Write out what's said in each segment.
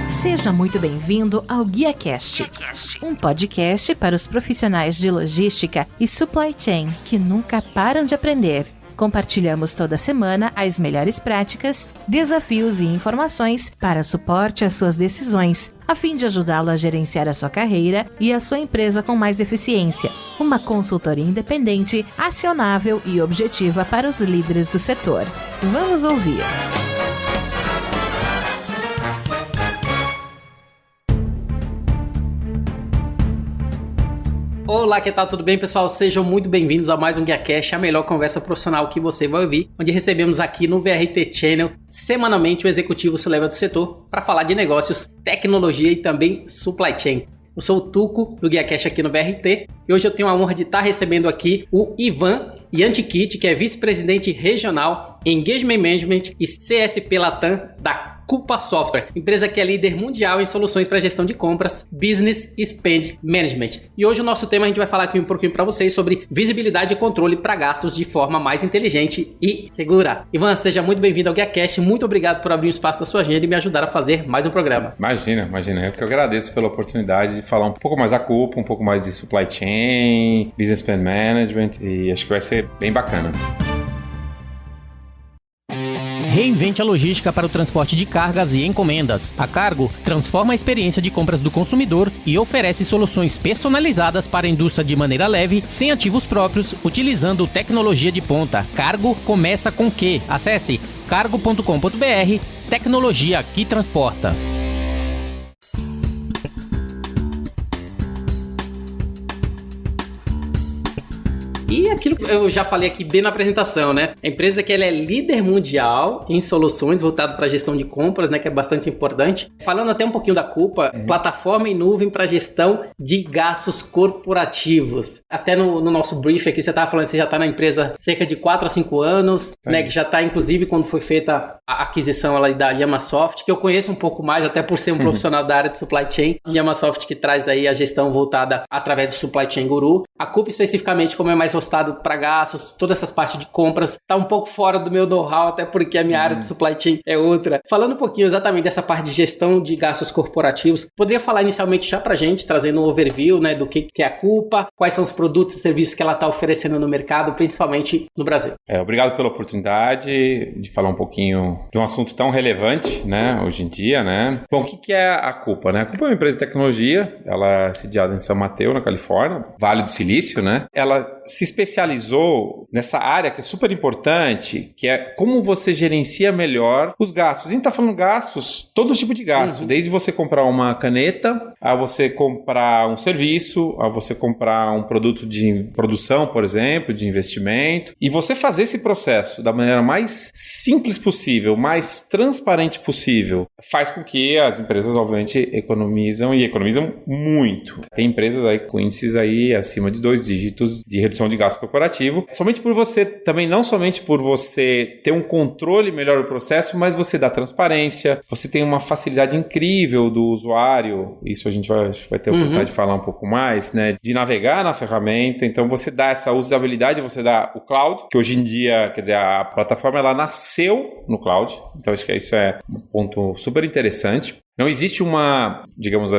Seja muito bem-vindo ao GuiaCast, um podcast para os profissionais de logística e supply chain que nunca param de aprender. Compartilhamos toda semana as melhores práticas, desafios e informações para suporte às suas decisões, a fim de ajudá-lo a gerenciar a sua carreira e a sua empresa com mais eficiência. Uma consultoria independente, acionável e objetiva para os líderes do setor. Vamos ouvir! Olá, que tal? Tudo bem, pessoal? Sejam muito bem-vindos a mais um GuiaCast, a melhor conversa profissional que você vai ouvir, onde recebemos aqui no VRT Channel, semanalmente, o executivo C-Level do setor para falar de negócios, tecnologia e também supply chain. Eu sou o Tuco, do GuiaCast aqui no VRT, e hoje eu tenho a honra de estar recebendo aqui o Ivan Yantikit, que é vice-presidente regional em Engagement Management e CSP Latam da Coupa Software, empresa que é líder mundial em soluções para gestão de compras, Business Spend Management. E hoje o nosso tema a gente vai falar aqui um pouquinho para vocês sobre visibilidade e controle para gastos de forma mais inteligente e segura. Ivan, seja muito bem-vindo ao GuiaCast, muito obrigado por abrir um espaço da sua agenda e me ajudar a fazer mais um programa. Imagina, eu que agradeço pela oportunidade de falar um pouco mais da Coupa, um pouco mais de supply chain, Business Spend Management, e acho que vai ser bem bacana. Reinvente a logística para o transporte de cargas e encomendas. A Cargo transforma a experiência de compras do consumidor e oferece soluções personalizadas para a indústria de maneira leve, sem ativos próprios, utilizando tecnologia de ponta. Cargo começa com Q. Acesse cargo.com.br, tecnologia que transporta. E aquilo que eu já falei aqui bem na apresentação, né? A empresa que ela é líder mundial em soluções voltadas para gestão de compras, né? Que é bastante importante. Falando até um pouquinho da Coupa, plataforma em nuvem para gestão de gastos corporativos. Até no nosso brief aqui, você estava falando que você já está na empresa há cerca de 4 a 5 anos, né? Que já está, inclusive, quando foi feita a aquisição lá da Yamasoft, que eu conheço um pouco mais, até por ser um profissional da área de supply chain. Yamasoft que traz aí a gestão voltada através do Supply Chain Guru. A Coupa especificamente, como é mais voltado para gastos, todas essas partes de compras, tá um pouco fora do meu know-how, até porque a minha área de supply chain é outra. Falando um pouquinho exatamente dessa parte de gestão de gastos corporativos, poderia falar inicialmente já pra gente, trazendo um overview, né, do que é a Coupa, quais são os produtos e serviços que ela tá oferecendo no mercado, principalmente no Brasil. Obrigado pela oportunidade de falar um pouquinho de um assunto tão relevante, né, hoje em dia, né. Bom, o que é a Coupa, né? A Coupa é uma empresa de tecnologia, ela é sediada em São Mateus, na Califórnia, Vale do Silício, né. Ela se especializou nessa área que é super importante, que é como você gerencia melhor os gastos. A gente está falando gastos, todo tipo de gasto, desde você comprar uma caneta, a você comprar um serviço, a você comprar um produto de produção, por exemplo, de investimento, e você fazer esse processo da maneira mais simples possível, mais transparente possível, faz com que as empresas, obviamente, economizam muito. Tem empresas aí com índices aí acima de 2 dígitos de redução de gasto corporativo, somente por você, também não somente por você ter um controle melhor do processo, mas você dá transparência, você tem uma facilidade incrível do usuário, isso a gente vai ter a oportunidade de falar um pouco mais, né, de navegar na ferramenta, então você dá essa usabilidade, você dá o cloud, que hoje em dia, quer dizer, a plataforma ela nasceu no cloud, então acho que isso é um ponto super interessante. Não existe uma, digamos,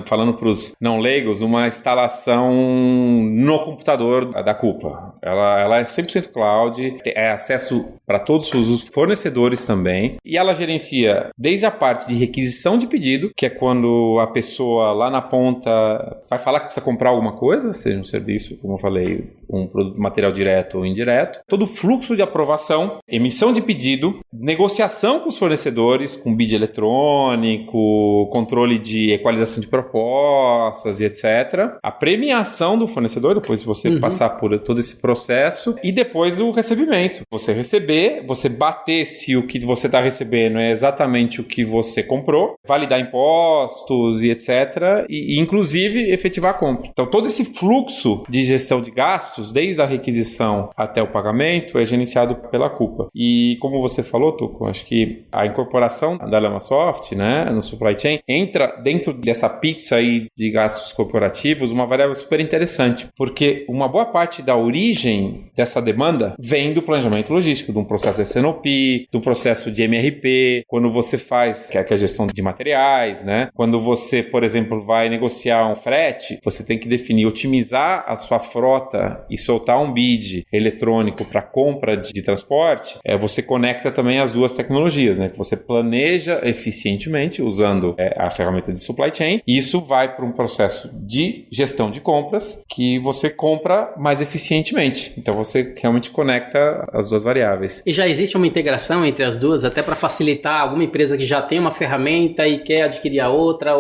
falando para os não leigos, uma instalação no computador da Coupa. Ela é 100% cloud, é acesso para todos os fornecedores também, e ela gerencia desde a parte de requisição de pedido, que é quando a pessoa lá na ponta vai falar que precisa comprar alguma coisa, seja um serviço, como eu falei, um produto material direto ou indireto, todo o fluxo de aprovação, emissão de pedido, negociação com os fornecedores, com bid eletrônico, controle de equalização de propostas e etc. A premiação do fornecedor, depois de você passar por todo esse processo, e depois o recebimento. Você receber, você bater se o que você está recebendo é exatamente o que você comprou, validar impostos e etc. E inclusive efetivar a compra. Então todo esse fluxo de gestão de gastos, desde a requisição até o pagamento, é gerenciado pela Coupa. E como você falou, Tuco, acho que a incorporação da Yamasoft, né, no supply chain, entra dentro dessa pizza aí de gastos corporativos uma variável super interessante, porque uma boa parte da origem dessa demanda vem do planejamento logístico, de um processo de S&OP, de um processo de MRP, quando você faz, que é a gestão de materiais, né? Quando você, por exemplo, vai negociar um frete, você tem que definir, otimizar a sua frota e soltar um bid eletrônico para compra de transporte, você conecta também as duas tecnologias, né? Que você planeja eficientemente usando a ferramenta de supply chain, e isso vai para um processo de gestão de compras que você compra mais eficientemente. Então você realmente conecta as duas variáveis. E já existe uma integração entre as duas, até para facilitar alguma empresa que já tem uma ferramenta e quer adquirir a outra,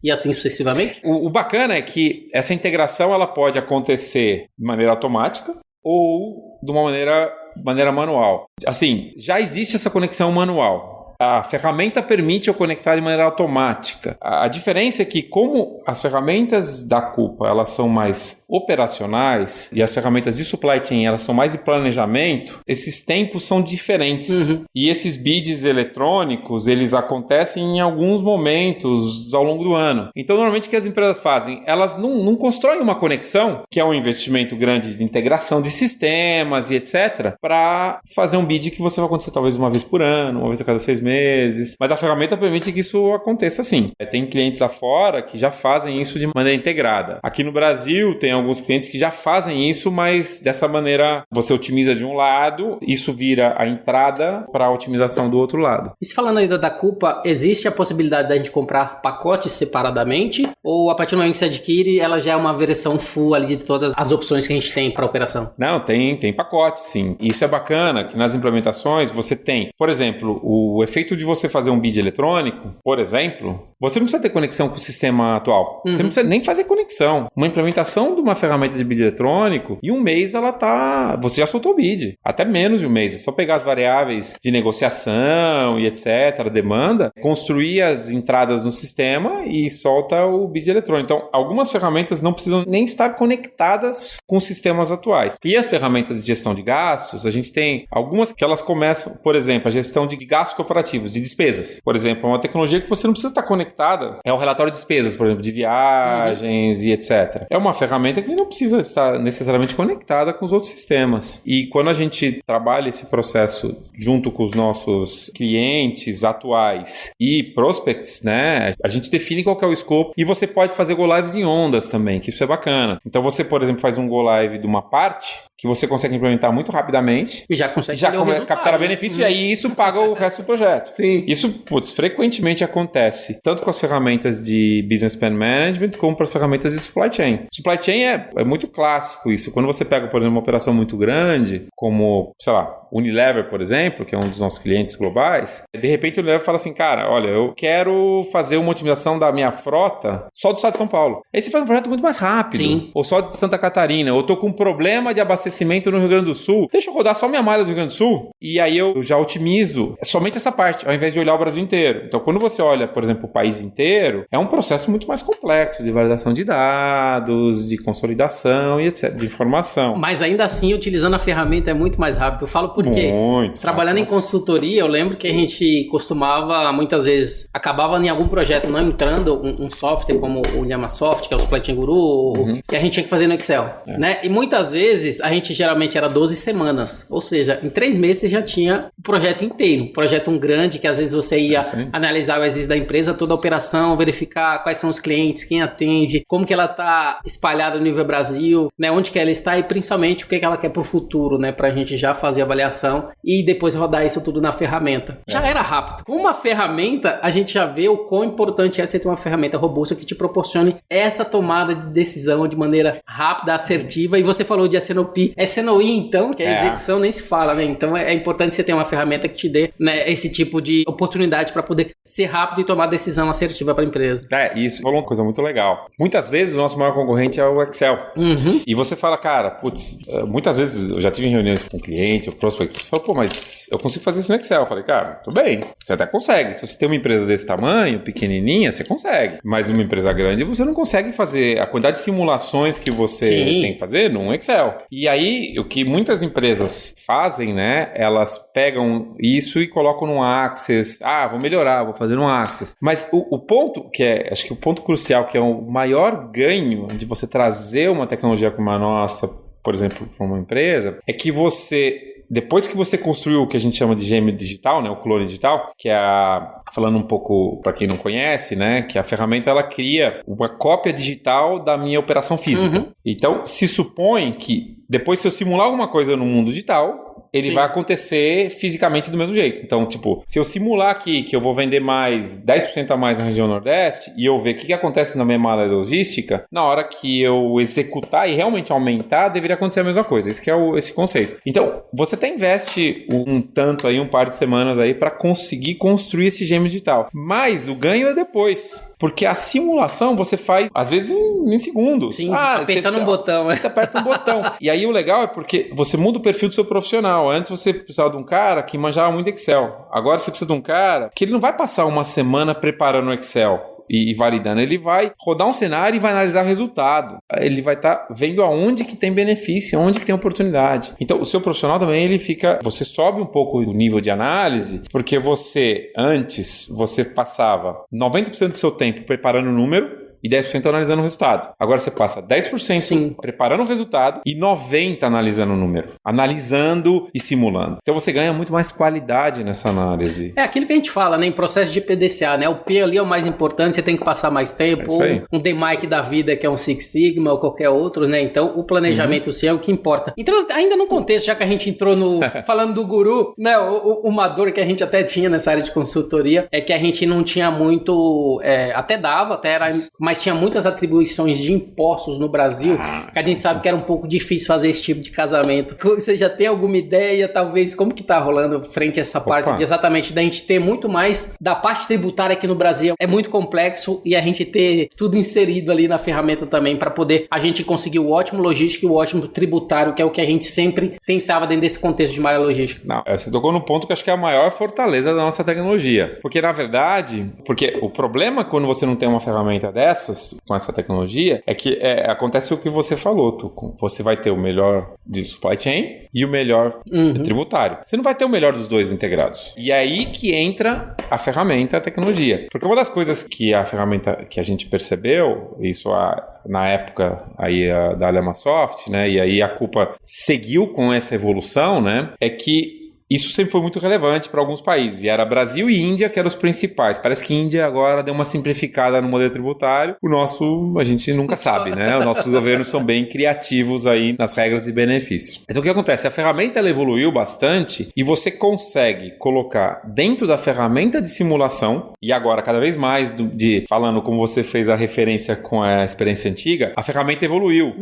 e assim sucessivamente? O bacana é que essa integração ela pode acontecer de maneira automática ou de uma maneira manual. Assim, já existe essa conexão manual. A ferramenta permite eu conectar de maneira automática. A diferença é que, como as ferramentas da Coupa elas são mais operacionais e as ferramentas de supply chain elas são mais de planejamento, esses tempos são diferentes. Uhum. E esses bids eletrônicos, eles acontecem em alguns momentos ao longo do ano. Então, normalmente, o que as empresas fazem? Elas não constroem uma conexão, que é um investimento grande de integração de sistemas e etc., para fazer um bid que você vai acontecer talvez uma vez por ano, uma vez a cada 6 meses, mas a ferramenta permite que isso aconteça assim. Tem clientes lá fora que já fazem isso de maneira integrada. Aqui no Brasil tem alguns clientes que já fazem isso, mas dessa maneira você otimiza de um lado, isso vira a entrada para a otimização do outro lado. E se falando ainda da Coupa, existe a possibilidade da gente comprar pacotes separadamente, ou a partir do momento que você adquire, ela já é uma versão full ali de todas as opções que a gente tem para operação? Não, tem pacote, sim. Isso é bacana, que nas implementações você tem, por exemplo, o efeito de você fazer um bid eletrônico, por exemplo, você não precisa ter conexão com o sistema atual. Uhum. Você não precisa nem fazer conexão. Uma implementação de uma ferramenta de bid eletrônico, em um mês você já soltou o bid. Até menos de um mês. É só pegar as variáveis de negociação e etc., a demanda, construir as entradas no sistema e solta o bid eletrônico. Então, algumas ferramentas não precisam nem estar conectadas com os sistemas atuais. E as ferramentas de gestão de gastos, a gente tem algumas que elas começam, por exemplo, a gestão de gastos corporativos, de despesas. Por exemplo, uma tecnologia que você não precisa estar conectada é o relatório de despesas, por exemplo, de viagens e etc. É uma ferramenta que não precisa estar necessariamente conectada com os outros sistemas. E quando a gente trabalha esse processo junto com os nossos clientes atuais e prospects, né, a gente define qual que é o escopo e você pode fazer go lives em ondas também, que isso é bacana. Então você, por exemplo, faz um go live de uma parte que você consegue implementar muito rapidamente e já consegue capturar benefício e aí isso paga o resto do projeto. Sim. Isso, frequentemente acontece tanto com as ferramentas de Business Spend Management como para as ferramentas de Supply Chain. Supply Chain é muito clássico isso. Quando você pega, por exemplo, uma operação muito grande, como, sei lá, Unilever, por exemplo, que é um dos nossos clientes globais, de repente o Unilever fala assim, cara, olha, eu quero fazer uma otimização da minha frota só do estado de São Paulo. Aí você faz um projeto muito mais rápido. Sim. Ou só de Santa Catarina, ou eu tô com um problema de abastecimento no Rio Grande do Sul, deixa eu rodar só minha malha do Rio Grande do Sul e aí eu já otimizo somente essa parte, ao invés de olhar o Brasil inteiro. Então, quando você olha, por exemplo, o país inteiro, é um processo muito mais complexo de validação de dados, de consolidação e etc, de informação. Mas ainda assim, utilizando a ferramenta é muito mais rápido. Eu falo porque trabalhando em consultoria, eu lembro que a gente costumava, muitas vezes, acabava em algum projeto não entrando um software como o Llamasoft, que é o Supply Chain Guru, que a gente tinha que fazer no Excel, né? E muitas vezes, a gente geralmente era 12 semanas, ou seja, em 3 meses você já tinha o projeto inteiro, um projeto grande que às vezes você ia analisar o exercício da empresa, toda a operação, verificar quais são os clientes, quem atende, como que ela está espalhada no nível Brasil, né, onde que ela está e principalmente o que ela quer para o futuro, né, para a gente já fazer a avaliação e depois rodar isso tudo na ferramenta. Já era rápido. Com uma ferramenta, a gente já vê o quão importante é você ter uma ferramenta robusta que te proporcione essa tomada de decisão de maneira rápida, assertiva. E você falou de S&OP. S&OI, então, que é a execução, nem se fala, né? Então é importante você ter uma ferramenta que te dê, né, esse tipo de oportunidade para poder ser rápido e tomar decisão assertiva para a empresa. Isso falou uma coisa muito legal. Muitas vezes o nosso maior concorrente é o Excel. E você fala, cara, putz, muitas vezes eu já tive reuniões com cliente ou prospects, você fala, pô, mas eu consigo fazer isso no Excel. Eu falei, cara, tudo bem, você até consegue. Se você tem uma empresa desse tamanho, pequenininha, você consegue. Mas uma empresa grande, você não consegue fazer a quantidade de simulações que você tem que fazer num Excel. E aí, o que muitas empresas fazem, né? Elas pegam isso e colocam no Access. Vou melhorar, vou fazer no Access. Mas o ponto acho que o ponto crucial, que é o maior ganho de você trazer uma tecnologia como a nossa, por exemplo, para uma empresa, é que depois que você construiu o que a gente chama de gêmeo digital, né, o clone digital, que é falando um pouco para quem não conhece, né, que a ferramenta ela cria uma cópia digital da minha operação física. Uhum. Então, se supõe que depois se eu simular alguma coisa no mundo digital, ele vai acontecer fisicamente do mesmo jeito. Então, tipo, se eu simular aqui que eu vou vender mais 10% a mais na região Nordeste e eu ver o que acontece na minha malha logística, na hora que eu executar e realmente aumentar, deveria acontecer a mesma coisa. Esse que é esse conceito. Então, você até investe um par de semanas aí para conseguir construir esse gêmeo digital. Mas o ganho é depois. Porque a simulação você faz, às vezes, em segundos. Sim, apertando um botão. Você aperta um botão. E aí o legal é porque você muda o perfil do seu profissional. Antes você precisava de um cara que manjava muito Excel. Agora você precisa de um cara que ele não vai passar uma semana preparando o Excel e validando. Ele vai rodar um cenário e vai analisar o resultado. Ele vai estar vendo aonde que tem benefício, aonde que tem oportunidade. Então, o seu profissional também, você sobe um pouco o nível de análise, porque antes, você passava 90% do seu tempo preparando o número e 10% analisando o resultado. Agora você passa 10% preparando o resultado e 90% analisando o número. Analisando e simulando. Então você ganha muito mais qualidade nessa análise. É aquilo que a gente fala, né? Em processo de PDCA, né? O P ali é o mais importante, você tem que passar mais tempo. Um DMAIC da vida, que é um Six Sigma ou qualquer outro, né? Então o planejamento é o que importa. Então, ainda no contexto, já que a gente entrou falando do guru, né? Uma dor que a gente até tinha nessa área de consultoria é que a gente não tinha muito... até era mais tinha muitas atribuições de impostos no Brasil, que a gente sabe que era um pouco difícil fazer esse tipo de casamento. Você já tem alguma ideia, talvez, como que tá rolando frente a essa parte de exatamente da gente ter muito mais da parte tributária aqui no Brasil? É muito complexo e a gente ter tudo inserido ali na ferramenta também para poder a gente conseguir o ótimo logístico e o ótimo tributário, que é o que a gente sempre tentava dentro desse contexto de malha logística. Não, você tocou no ponto que acho que é a maior fortaleza da nossa tecnologia. Porque, na verdade, o problema quando você não tem uma ferramenta dessas, com essa tecnologia, é que acontece o que você falou, Tuco. Você vai ter o melhor de supply chain e o melhor tributário. Você não vai ter o melhor dos dois integrados. E é aí que entra a ferramenta, a tecnologia. Porque uma das coisas que a ferramenta que a gente percebeu, isso na época aí da Alemasoft, né, e aí a culpa seguiu com essa evolução, né, é que isso sempre foi muito relevante para alguns países. E era Brasil e Índia que eram os principais. Parece que a Índia agora deu uma simplificada no modelo tributário. A gente nunca sabe, né? Os nossos governos são bem criativos aí nas regras e benefícios. Então o que acontece? A ferramenta ela evoluiu bastante e você consegue colocar dentro da ferramenta de simulação, e agora cada vez mais, falando como você fez a referência com a experiência antiga, a ferramenta evoluiu.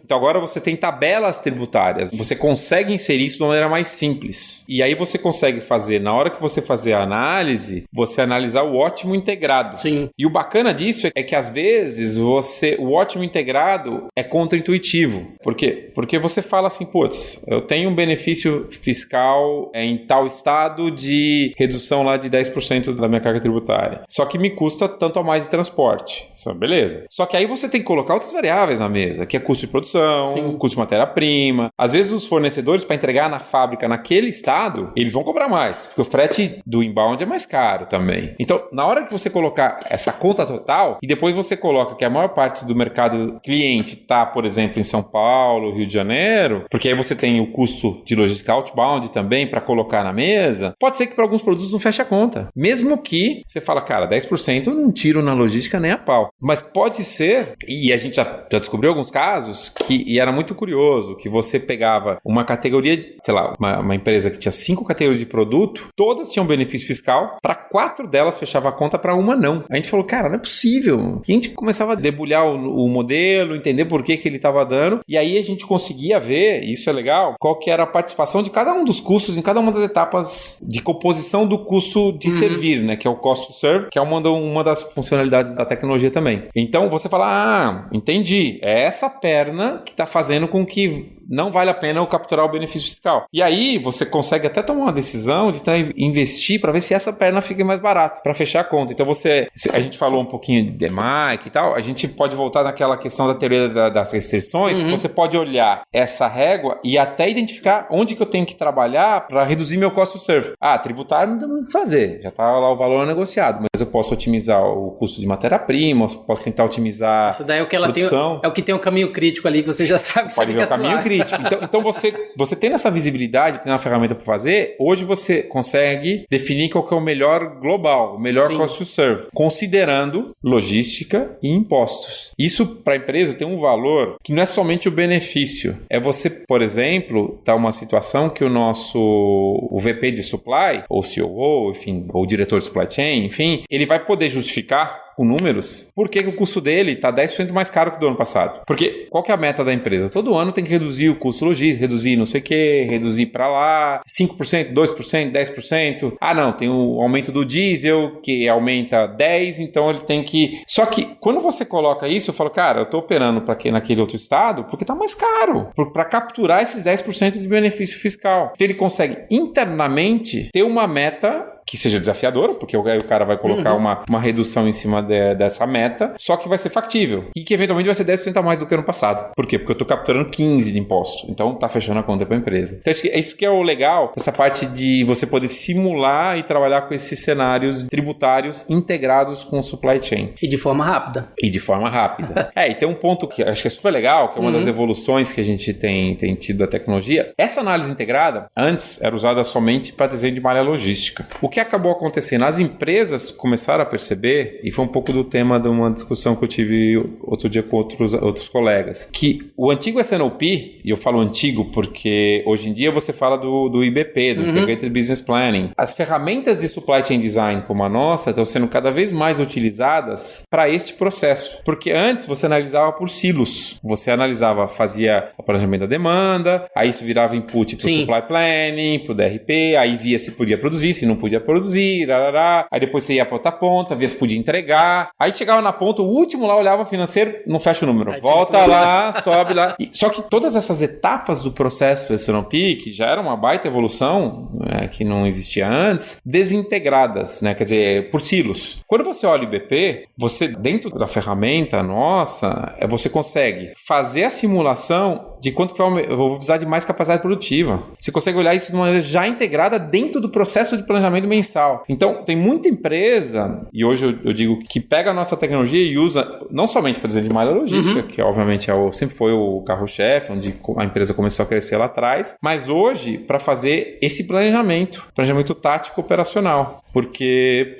Então agora você tem tabelas tributárias. Você consegue inserir isso de uma maneira mais simples. E aí você consegue fazer, na hora que você fazer a análise, você analisar o ótimo integrado. Sim. E o bacana disso é que às vezes o ótimo integrado é contraintuitivo. Por quê? Porque você fala assim, eu tenho um benefício fiscal em tal estado de redução lá de 10% da minha carga tributária. Só que me custa tanto a mais de transporte. Beleza. Só que aí você tem que colocar outras variáveis na mesa, que é custo de produção, custo de matéria-prima. Às vezes os fornecedores, para entregar na fábrica naquele estado, eles vão cobrar mais, porque o frete do inbound é mais caro também. Então, na hora que você colocar essa conta total, e depois você coloca que a maior parte do mercado cliente está, por exemplo, em São Paulo, Rio de Janeiro, porque aí você tem o custo de logística outbound também para colocar na mesa, pode ser que para alguns produtos não feche a conta. Mesmo que você fala, cara, 10% eu não tiro na logística nem a pau. Mas pode ser, e a gente já descobriu alguns casos, e era muito curioso, que você pegava uma categoria, sei lá, uma empresa que tinha 5 categorias de produto, todas tinham benefício fiscal, para 4 delas fechava a conta, para uma não. A gente falou, cara, não é possível. E a gente começava a debulhar o modelo, entender por que ele estava dando, e aí a gente conseguia ver, e isso é legal, qual que era a participação de cada um dos custos em cada uma das etapas de composição do custo de servir, né, que é o cost to serve, que é uma das funcionalidades da tecnologia também. Então você fala, entendi, é essa perna que está fazendo com que não vale a pena eu capturar o benefício fiscal. E aí você consegue consegue até tomar uma decisão de investir para ver se essa perna fica mais barata, para fechar a conta. Então a gente falou um pouquinho de DMAIC e tal, a gente pode voltar naquela questão da teoria das restrições, que você pode olhar essa régua e até identificar onde que eu tenho que trabalhar para reduzir meu cost to serve. Tributário não tem muito o que fazer, já está lá o valor negociado, mas eu posso otimizar o custo de matéria-prima, posso tentar otimizar isso daí é o que ela produção. É o que tem um caminho crítico ali, que você já sabe que pode você ver o caminho crítico. Então você tendo essa visibilidade, tendo uma ferramenta para fazer, hoje você consegue definir qual que é o melhor global, o melhor cost to serve, considerando logística e impostos. Isso para a empresa tem um valor que não é somente o benefício. É você, por exemplo, tá uma situação que o VP de supply, ou COO, enfim, ou diretor de supply chain, enfim, ele vai poder justificar com números, por que o custo dele está 10% mais caro que do ano passado. Porque qual que é a meta da empresa? Todo ano tem que reduzir o custo logístico, reduzir não sei o que, reduzir para lá, 5%, 2%, 10%. Não, tem o aumento do diesel, que aumenta 10%, então ele tem que... Só que quando você coloca isso, eu falo, cara, eu estou operando naquele outro estado porque está mais caro, para capturar esses 10% de benefício fiscal. Então ele consegue internamente ter uma meta que seja desafiadora, porque o cara vai colocar uma redução em cima dessa meta, só que vai ser factível. E que eventualmente vai ser 10% a mais do que ano passado. Por quê? Porque eu estou capturando 15% de imposto. Então tá fechando a conta para a empresa. Então é isso que é o legal, essa parte de você poder simular e trabalhar com esses cenários tributários integrados com o supply chain. E de forma rápida. E tem um ponto que acho que é super legal, que é uma das evoluções que a gente tem tido da tecnologia. Essa análise integrada, antes, era usada somente para desenho de malha logística. O que acabou acontecendo? As empresas começaram a perceber, e foi um pouco do tema de uma discussão que eu tive outro dia com outros colegas, que o antigo SNOP, e eu falo antigo porque hoje em dia você fala do IBP, do Integrated Business Planning. As ferramentas de Supply Chain Design como a nossa estão sendo cada vez mais utilizadas para este processo. Porque antes você analisava por silos. Você fazia o planejamento da demanda, aí isso virava input para o Supply Planning, para o DRP, aí via se podia produzir, se não podia produzir, aí depois você ia para outra ponta, via se podia entregar, aí chegava na ponta, o último lá olhava o financeiro, não fecha o número, volta lá, sobe lá. Só que todas essas etapas do processo SNOP, que já era uma baita evolução, que não existia antes, desintegradas, né? Quer dizer, por silos. Quando você olha o IBP, você, dentro da ferramenta nossa, você consegue fazer a simulação de quanto que eu vou precisar de mais capacidade produtiva. Você consegue olhar isso de uma maneira já integrada dentro do processo de planejamento mensal. Então, tem muita empresa, e hoje eu digo que pega a nossa tecnologia e usa não somente para desenho de malha logística, que obviamente sempre foi o carro-chefe, onde a empresa começou a crescer lá atrás, mas hoje para fazer esse planejamento tático operacional, porque,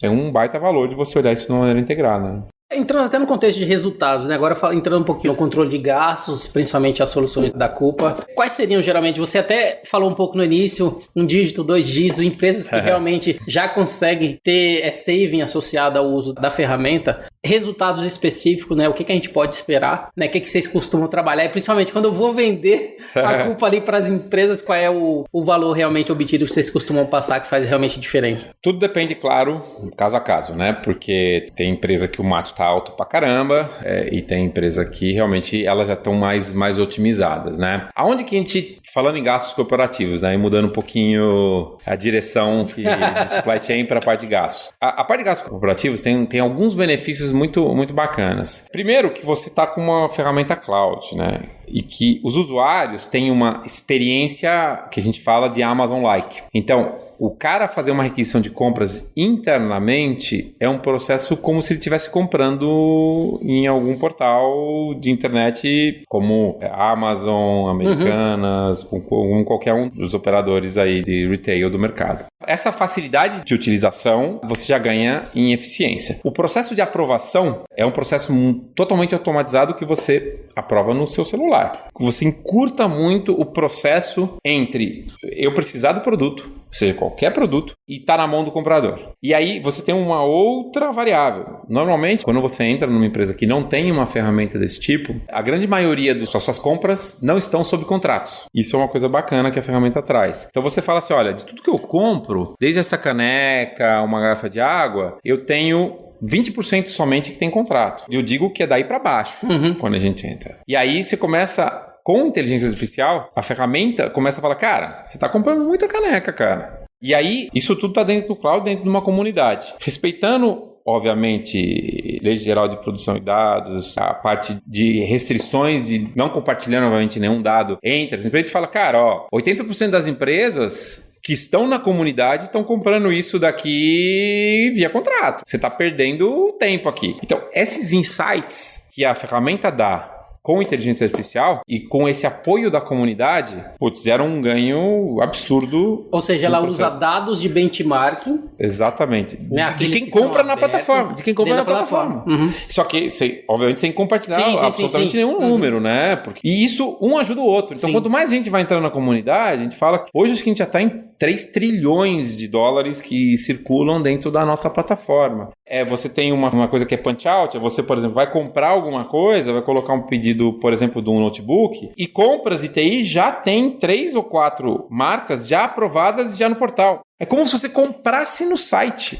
tem um baita valor de você olhar isso de uma maneira integrada, né? Entrando até no contexto de resultados, né? Agora entrando um pouquinho no controle de gastos, principalmente as soluções da Coupa. Quais seriam geralmente? Você até falou um pouco no início, 1 dígito, 2 dígitos, empresas que realmente já conseguem ter saving associado ao uso da ferramenta. Resultados específicos, né? O que a gente pode esperar, né? O que vocês costumam trabalhar? E principalmente quando eu vou vender a Coupa ali para as empresas, qual é o valor realmente obtido que vocês costumam passar que faz realmente diferença? Tudo depende, claro, caso a caso, né? Porque tem empresa que o mato tá alto pra caramba, e tem empresa que realmente elas já estão mais otimizadas, né? Aonde que a gente, falando em gastos corporativos, né? E mudando um pouquinho a direção de supply chain para a parte de gastos. A parte de gastos corporativos tem alguns benefícios muito, muito bacanas. Primeiro, que você está com uma ferramenta cloud, né? E que os usuários têm uma experiência que a gente fala de Amazon-like. Então, o cara fazer uma requisição de compras internamente é um processo como se ele estivesse comprando em algum portal de internet como Amazon, Americanas, como qualquer um dos operadores aí de retail do mercado. Essa facilidade de utilização você já ganha em eficiência. O processo de aprovação é um processo totalmente automatizado que você aprova no seu celular. Você encurta muito o processo entre eu precisar do produto, ou seja, qualquer produto, e está na mão do comprador. E aí você tem uma outra variável. Normalmente, quando você entra numa empresa que não tem uma ferramenta desse tipo, a grande maioria das suas compras não estão sob contratos. Isso é uma coisa bacana que a ferramenta traz. Então você fala assim, olha, de tudo que eu compro, desde essa caneca, uma garrafa de água, eu tenho 20% somente que tem contrato. Eu digo que é daí para baixo, quando a gente entra. E aí você começa Com inteligência artificial, a ferramenta começa a falar, cara, você está comprando muita caneca, cara. E aí, isso tudo está dentro do cloud, dentro de uma comunidade. Respeitando, obviamente, Lei Geral de Proteção de Dados, a parte de restrições de não compartilhar, obviamente, nenhum dado entre as empresas. A gente fala, cara, 80% das empresas que estão na comunidade estão comprando isso daqui via contrato. Você está perdendo tempo aqui. Então, esses insights que a ferramenta dá com inteligência artificial e com esse apoio da comunidade, geram um ganho absurdo. Ou seja, ela usa dados de benchmarking. Exatamente. Né? De quem compra na plataforma. De quem compra na plataforma. Uhum. Só que, obviamente, sem compartilhar absolutamente nenhum número, né? E isso, um ajuda o outro. Então, quanto mais gente vai entrando na comunidade, a gente fala que hoje acho que a gente já está em 3 trilhões de dólares que circulam dentro da nossa plataforma. Você tem uma coisa que é punch-out, você, por exemplo, vai comprar alguma coisa, vai colocar um pedido, por exemplo, de um notebook, e Compras e TI já tem 3 ou 4 marcas já aprovadas já no portal. É como se você comprasse no site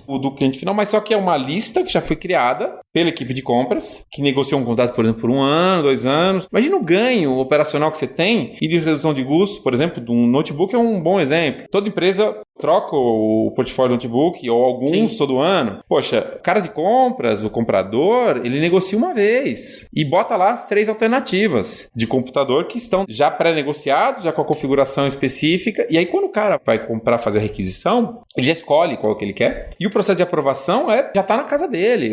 do cliente final, mas só que é uma lista que já foi criada pela equipe de compras, que negociou um contrato, por exemplo, por 1 ano, 2 anos. Imagina o ganho operacional que você tem e de redução de custo, por exemplo, de um notebook é um bom exemplo. Toda empresa troca o portfólio do notebook, ou alguns todo ano. Poxa, o cara de compras, o comprador, ele negocia uma vez e bota lá as 3 alternativas de computador que estão já pré-negociados, já com a configuração específica. E aí, quando o cara vai comprar, fazer a requisição, ele já escolhe qual que ele quer. E o processo de aprovação já está na casa dele.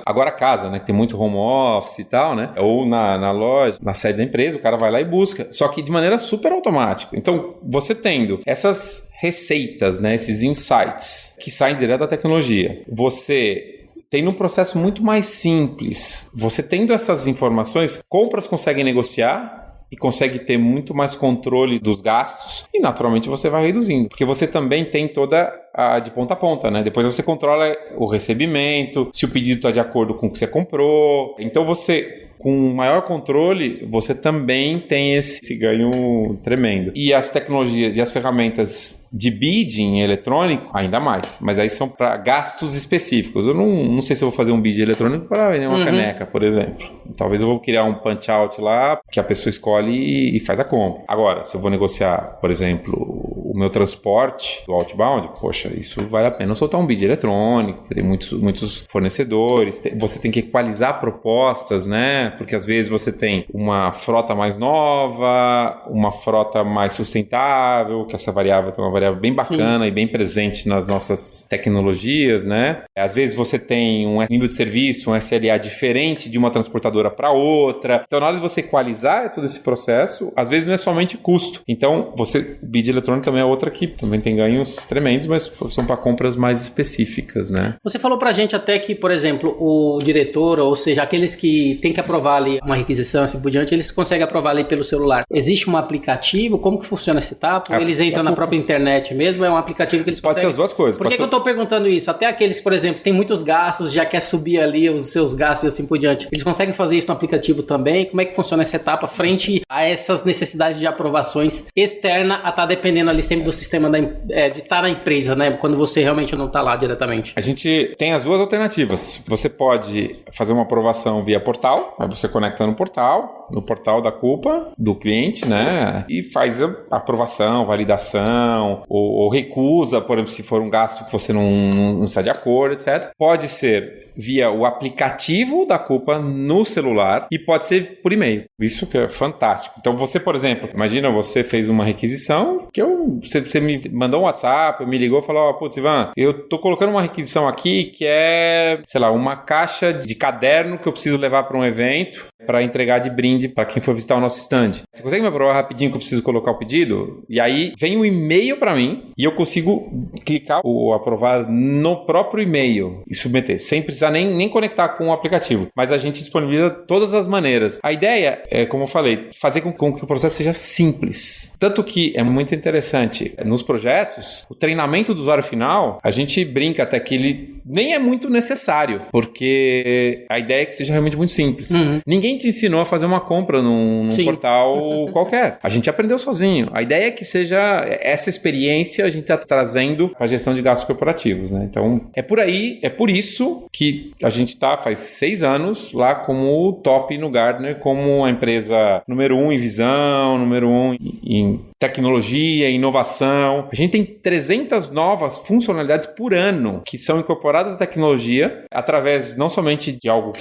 Agora a casa, né? Que tem muito home office e tal, né? Ou na loja, na sede da empresa, o cara vai lá e busca. Só que de maneira super automática. Então, você tendo essas receitas, né? Esses insights que saem direto da tecnologia, você tem um processo muito mais simples. Você tendo essas informações, compras conseguem negociar e consegue ter muito mais controle dos gastos e naturalmente você vai reduzindo, porque você também tem toda a de ponta a ponta, né? Depois você controla o recebimento, se o pedido está de acordo com o que você comprou. Então você, com maior controle, você também tem esse ganho tremendo. E as tecnologias e as ferramentas de bidding eletrônico, ainda mais. Mas aí são para gastos específicos. Eu não sei se eu vou fazer um bid eletrônico para vender uma caneca, por exemplo. Talvez eu vou criar um punch-out lá, que a pessoa escolhe e faz a compra. Agora, se eu vou negociar, por exemplo, o meu transporte do outbound, poxa, isso vale a pena soltar um bid eletrônico, tem muitos fornecedores, você tem que equalizar propostas, né? Porque às vezes você tem uma frota mais nova, uma frota mais sustentável, que essa variável é uma variável bem bacana e bem presente nas nossas tecnologias, né? Às vezes você tem um nível de serviço, um SLA diferente de uma transportadora para outra. Então, na hora de você equalizar todo esse processo, às vezes não é somente custo. Então, bid eletrônico também é outra que também tem ganhos tremendos, mas são para compras mais específicas, né? Você falou pra gente até que, por exemplo, o diretor, ou seja, aqueles que têm que aprovar ali uma requisição, assim por diante, eles conseguem aprovar ali pelo celular. Existe um aplicativo? Como que funciona essa etapa? Ou eles entram na própria internet mesmo? É um aplicativo que eles conseguem? Pode ser as duas coisas. Por que eu tô perguntando isso? Até aqueles, por exemplo, tem muitos gastos, já quer subir ali os seus gastos e assim por diante. Eles conseguem fazer isso no aplicativo também? Como é que funciona essa etapa frente a essas necessidades de aprovações externa a estar dependendo ali sempre do sistema de estar na empresa, né? Quando você realmente não está lá diretamente. A gente tem as duas alternativas. Você pode fazer uma aprovação via portal, aí você conecta no portal da culpa do cliente, né? E faz a aprovação, validação, ou recusa, por exemplo, se for um gasto que você não está de acordo, etc. Pode ser via o aplicativo da culpa no celular e pode ser por e-mail. Isso que é fantástico. Então você, por exemplo, imagina você fez uma requisição que você me mandou um WhatsApp, me ligou e falou, putz, Ivan, eu tô colocando uma requisição aqui que é, sei lá, uma caixa de caderno que eu preciso levar para um evento para entregar de brinde para quem for visitar o nosso stand. Você consegue me aprovar rapidinho que eu preciso colocar o pedido? E aí vem um e-mail para mim e eu consigo clicar ou aprovar no próprio e-mail e submeter, sem precisar nem conectar com o aplicativo. Mas a gente disponibiliza todas as maneiras. A ideia é, como eu falei, fazer com que o processo seja simples. Tanto que é muito interessante, nos projetos, o treinamento do usuário final, a gente brinca até que ele nem é muito necessário, porque a ideia é que seja realmente muito simples. Ninguém te ensinou a fazer uma compra num portal qualquer. A gente aprendeu sozinho. A ideia é que seja essa experiência a gente está trazendo para a gestão de gastos corporativos, né? Então, é por aí, é por isso que a gente está faz 6 anos lá como top no Gartner, como a empresa número 1 em visão, número 1 em tecnologia, inovação. A gente tem 300 novas funcionalidades por ano que são incorporadas à tecnologia através não somente de algo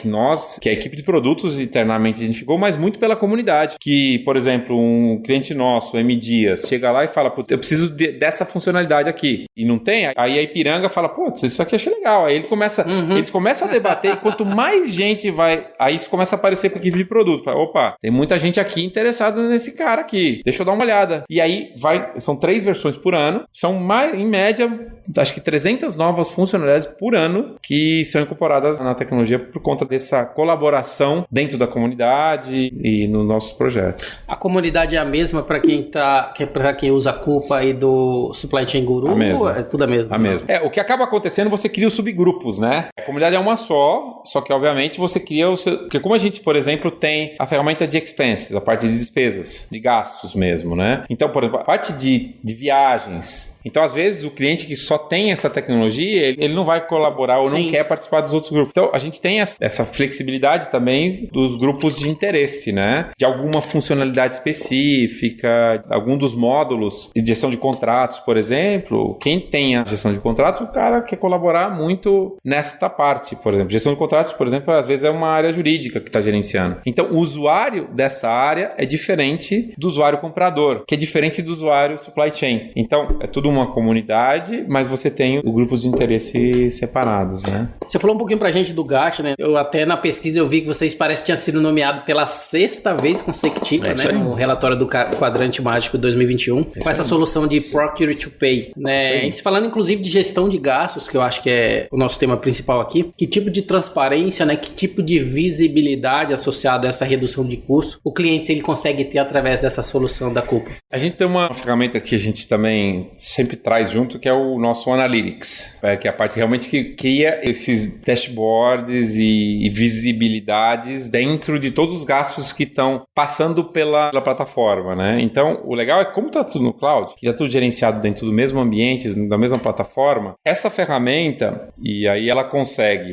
que a equipe de produtos internamente identificou, mas muito pela comunidade. Que, por exemplo, um cliente nosso, o M. Dias, chega lá e fala, eu preciso dessa funcionalidade aqui. E não tem? Aí a Ipiranga fala, isso aqui eu achei legal. Aí eles começam a debater e quanto mais gente vai... Aí isso começa a aparecer para a equipe de produto. Fala, opa, tem muita gente aqui interessada nesse cara aqui. Deixa eu dar uma olhada. E aí são 3 versões por ano. São em média, acho que 300 novas funcionalidades por ano que são incorporadas na tecnologia por conta dessa colaboração dentro da comunidade e nos nossos projetos. A comunidade é a mesma para quem usa a Coupa aí do Supply Chain Guru? É tudo a mesma? A mesma. O que acaba acontecendo, você cria os subgrupos, né? A comunidade é uma só que obviamente você cria o seu... Porque como a gente, por exemplo, tem a ferramenta de expenses, a parte de despesas, de gastos mesmo, né? Então, por exemplo, a parte de viagens. Então, às vezes, o cliente que só tem essa tecnologia, ele não vai colaborar ou não quer participar dos outros grupos. Então, a gente tem essa flexibilidade também dos grupos de interesse, né? De alguma funcionalidade específica, algum dos módulos de gestão de contratos, por exemplo. Quem tem a gestão de contratos, o cara quer colaborar muito nesta parte, por exemplo. Gestão de contratos, por exemplo, às vezes é uma área jurídica que está gerenciando. Então, o usuário dessa área é diferente do usuário comprador, que é diferente do usuário supply chain. Então, é tudo uma comunidade, mas você tem os grupos de interesse separados, né? Você falou um pouquinho pra gente do Gartner, né? Eu até na pesquisa eu vi que vocês parecem que tinham sido nomeados pela 6ª vez consecutiva, né? No relatório do Quadrante Mágico 2021, com essa solução de Procure to Pay, né? E se falando inclusive de gestão de gastos, que eu acho que é o nosso tema principal aqui, que tipo de transparência, né? Que tipo de visibilidade associada a essa redução de custo o cliente, se ele consegue ter através dessa solução da Coupa? A gente tem uma ferramenta que a gente também sempre traz junto, que é o nosso Analytics, que é a parte realmente que cria esses dashboards e visibilidades dentro de todos os gastos que estão passando pela plataforma, né? Então, o legal é como está tudo no cloud, que está tudo gerenciado dentro do mesmo ambiente, da mesma plataforma, essa ferramenta, e aí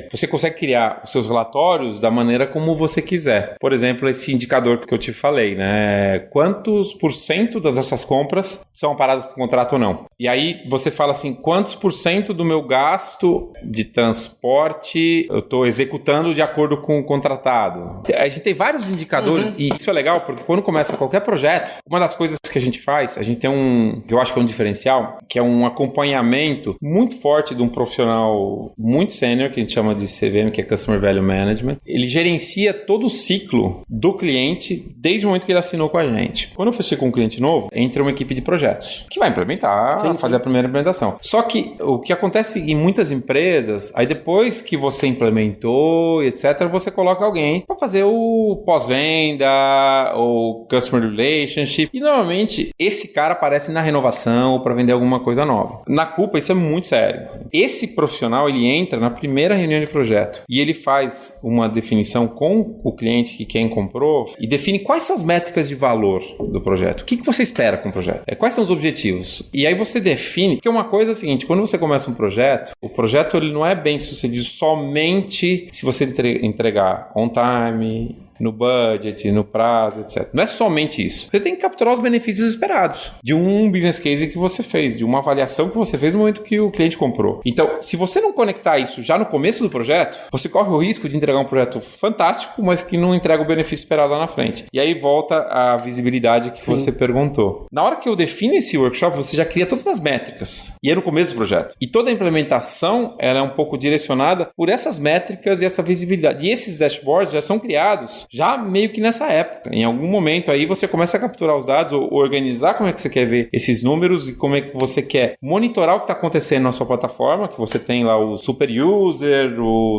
você consegue criar os seus relatórios da maneira como você quiser. Por exemplo, esse indicador que eu te falei, né? Quantos % dessas compras são paradas por contrato ou não? E aí você fala assim, quantos % do meu gasto de transporte eu estou executando de acordo com o contratado? A gente tem vários indicadores e isso é legal porque quando começa qualquer projeto, uma das coisas que a gente faz, a gente tem que eu acho que é um diferencial, que é um acompanhamento muito forte de um profissional muito sênior, que a gente chama de CVM, que é Customer Value Management. Ele gerencia todo o ciclo do cliente desde o momento que ele assinou com a gente. Quando eu fechei com um cliente novo, entra uma equipe de projetos que vai implementar, fazer a primeira implementação. Só que o que acontece em muitas empresas, aí depois que você implementou, etc., você coloca alguém para fazer o pós-venda, ou Customer Relationship, e normalmente esse cara aparece na renovação ou para vender alguma coisa nova. Na Coupa, isso é muito sério. Esse profissional, ele entra na primeira reunião de projeto e ele faz uma definição com o cliente que quem comprou e define quais são as métricas de valor do projeto. O que você espera com o projeto? Quais são os objetivos? E aí você define, porque uma coisa é a seguinte, quando você começa um projeto, o projeto ele não é bem sucedido somente se você entregar on time, no budget, no prazo, etc. Não é somente isso. Você tem que capturar os benefícios esperados de um business case que você fez, de uma avaliação que você fez no momento que o cliente comprou. Então, se você não conectar isso já no começo do projeto, você corre o risco de entregar um projeto fantástico, mas que não entrega o benefício esperado lá na frente. E aí volta a visibilidade que você perguntou. Na hora que eu defino esse workshop, você já cria todas as métricas. E é no começo do projeto. E toda a implementação, ela é um pouco direcionada por essas métricas e essa visibilidade. E esses dashboards já são criados dados já meio que nessa época. Em algum momento aí você começa a capturar os dados, ou organizar como é que você quer ver esses números e como é que você quer monitorar o que está acontecendo na sua plataforma, que você tem lá o super user,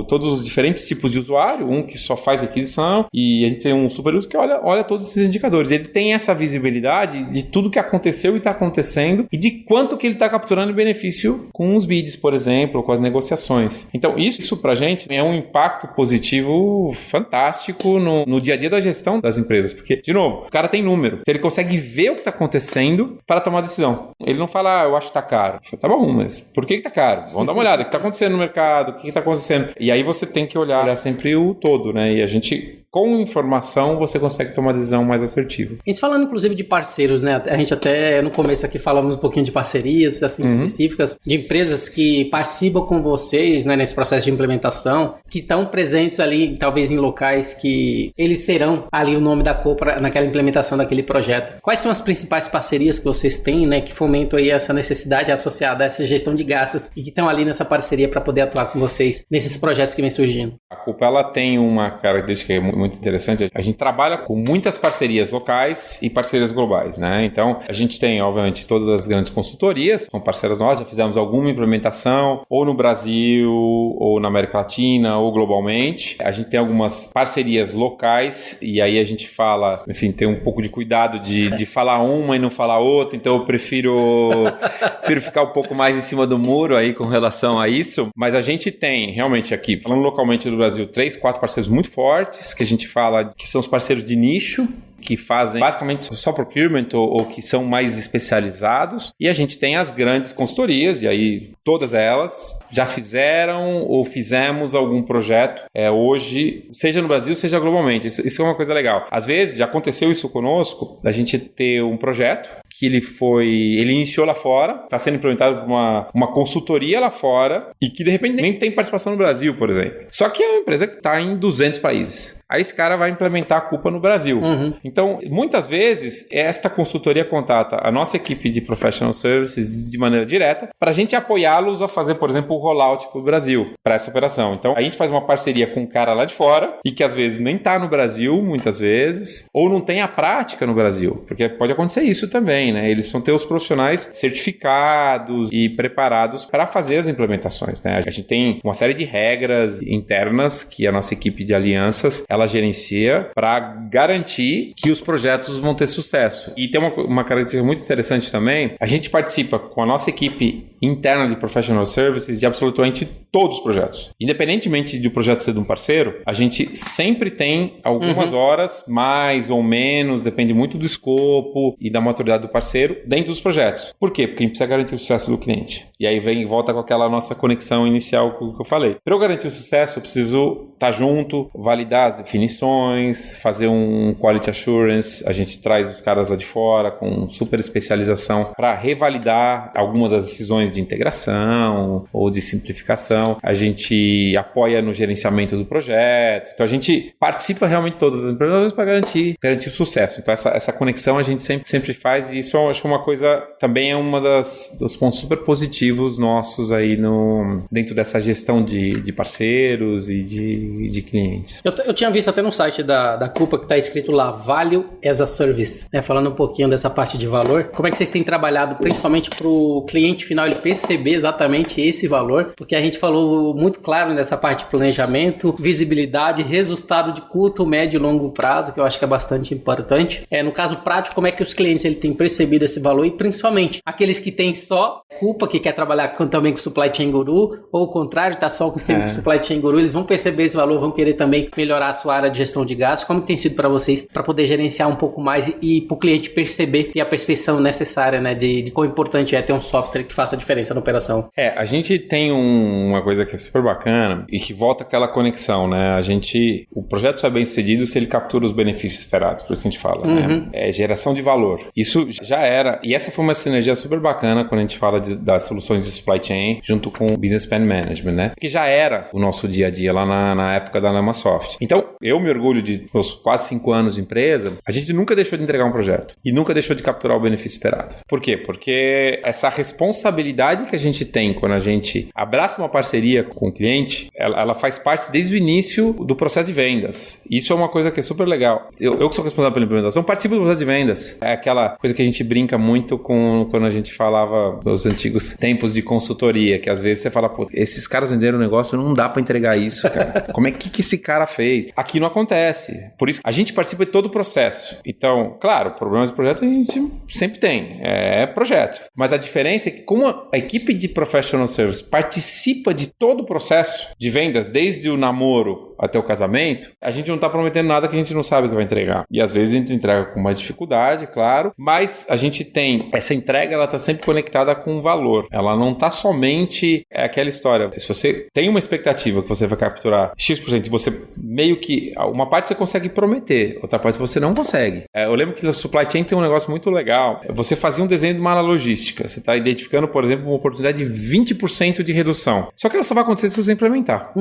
todos os diferentes tipos de usuário, um que só faz aquisição e a gente tem um super user que olha todos esses indicadores. Ele tem essa visibilidade de tudo que aconteceu e está acontecendo e de quanto que ele está capturando benefício com os bids, por exemplo, com as negociações. Então isso pra gente é um impacto positivo fantástico no dia a dia da gestão das empresas, porque, de novo, o cara tem número, então ele consegue ver o que está acontecendo para tomar decisão. Ele não fala, eu acho que tá caro. Tá bom, mas por que tá caro? Vamos dar uma olhada, o que tá acontecendo no mercado, o que tá acontecendo. E aí você tem que olhar sempre o todo, né? E a gente, com informação, você consegue tomar uma decisão mais assertiva. A gente falando, inclusive, de parceiros, né? A gente até, no começo aqui, falamos um pouquinho de parcerias, assim, específicas, de empresas que participam com vocês, né, nesse processo de implementação, que estão presentes ali, talvez em locais que eles serão ali o nome da Copra naquela implementação daquele projeto. Quais são as principais parcerias que vocês têm, né, que fomentam aí essa necessidade associada a essa gestão de gastos e que estão ali nessa parceria para poder atuar com vocês nesses projetos que vem surgindo? A Coupa, ela tem uma característica muito interessante. A gente trabalha com muitas parcerias locais e parcerias globais, né? Então, a gente tem, obviamente, todas as grandes consultorias, são parceiras nossas, já fizemos alguma implementação, ou no Brasil, ou na América Latina, ou globalmente. A gente tem algumas parcerias locais, e aí a gente fala, enfim, tem um pouco de cuidado de falar uma e não falar outra, então eu prefiro ficar um pouco mais em cima do muro aí com relação a isso, mas a gente tem, realmente aqui, falando localmente do Brasil, 3, 4 parceiros muito fortes, que a gente fala que são os parceiros de nicho, que fazem basicamente só procurement ou que são mais especializados. E a gente tem as grandes consultorias, e aí todas elas já fizeram ou fizemos algum projeto hoje, seja no Brasil, seja globalmente. Isso é uma coisa legal. Às vezes, já aconteceu isso conosco, da gente ter um projeto que ele iniciou lá fora, está sendo implementado por uma consultoria lá fora e que de repente nem tem participação no Brasil, por exemplo. Só que é uma empresa que está em 200 países. Aí esse cara vai implementar a Coupa no Brasil. Então, muitas vezes, esta consultoria contata a nossa equipe de Professional Services de maneira direta para a gente apoiá-los a fazer, por exemplo, o rollout para o Brasil, para essa operação. Então, a gente faz uma parceria com um cara lá de fora e que às vezes nem está no Brasil, muitas vezes, ou não tem a prática no Brasil, porque pode acontecer isso também, né? Eles vão ter os profissionais certificados e preparados para fazer as implementações, né? A gente tem uma série de regras internas que a nossa equipe de alianças ela gerencia para garantir que os projetos vão ter sucesso. E tem uma característica muito interessante também, a gente participa com a nossa equipe interna de Professional Services de absolutamente todos os projetos. Independentemente do projeto ser de um parceiro, a gente sempre tem algumas horas, mais ou menos, depende muito do escopo e da maturidade do parceiro, dentro dos projetos. Por quê? Porque a gente precisa garantir o sucesso do cliente. E aí volta com aquela nossa conexão inicial que eu falei. Para eu garantir o sucesso, eu preciso estar junto, validar as definições, fazer um quality assurance, a gente traz os caras lá de fora com super especialização para revalidar algumas das decisões de integração ou de simplificação, a gente apoia no gerenciamento do projeto, então a gente participa realmente de todas as empresas para garantir o sucesso. Então essa conexão a gente sempre faz, e isso eu acho que é uma coisa, também é uma dos pontos super positivos nossos aí dentro dessa gestão de parceiros e de clientes. Eu tinha visto até no site da Coupa que está escrito lá, Value as a Service, né? Falando um pouquinho dessa parte de valor. Como é que vocês têm trabalhado principalmente para o cliente final ele perceber exatamente esse valor? Porque a gente falou muito claro nessa parte de planejamento, visibilidade, resultado de curto, médio e longo prazo, que eu acho que é bastante importante. No caso prático, como é que os clientes ele têm percebido esse valor, e principalmente aqueles que têm só Coupa, que quer trabalhar também com Supply Chain Guru, ou o contrário, tá só com Supply Chain Guru, eles vão perceber esse valor, vão querer também melhorar a sua área de gestão de gastos. Como tem sido para vocês, para poder gerenciar um pouco mais e para o cliente perceber e a percepção necessária, né, de quão importante é ter um software que faça a diferença na operação? A gente tem uma coisa que é super bacana e que volta aquela conexão, né? O projeto só é bem sucedido se ele captura os benefícios esperados, por isso que a gente fala, né? É geração de valor. Isso já era. E essa foi uma sinergia super bacana quando a gente fala das soluções de supply chain junto com o Business Spend Management, né? Porque já era o nosso dia a dia lá na época da Lamasoft. Então, eu me orgulho de meus quase 5 anos de empresa, a gente nunca deixou de entregar um projeto e nunca deixou de capturar o benefício esperado. Por quê? Porque essa responsabilidade que a gente tem quando a gente abraça uma parceria com o cliente, ela faz parte desde o início do processo de vendas. Isso é uma coisa que é super legal. Eu que sou responsável pela implementação, participo do processo de vendas. É aquela coisa que a gente brinca muito com quando a gente falava dos antigos tempos de consultoria, que às vezes você fala, pô, esses caras venderam um negócio, não dá pra entregar isso, cara. Como é que esse cara fez? Aqui não acontece. Por isso, a gente participa de todo o processo. Então, claro, problemas de projeto a gente sempre tem. É projeto. Mas a diferença é que como a equipe de Professional Service participa de todo o processo de vendas, desde o namoro até o casamento, a gente não está prometendo nada que a gente não sabe que vai entregar. E às vezes a gente entrega com mais dificuldade, claro, mas a gente tem essa entrega, ela está sempre conectada com o valor. Ela não está somente aquela história. Se você tem uma expectativa que você vai capturar X%, você meio que uma parte você consegue prometer, outra parte você não consegue. Eu lembro que a supply chain tem um negócio muito legal. Você fazia um desenho de uma ala logística. Você está identificando, por exemplo, uma oportunidade de 20% de redução. Só que ela só vai acontecer se você implementar.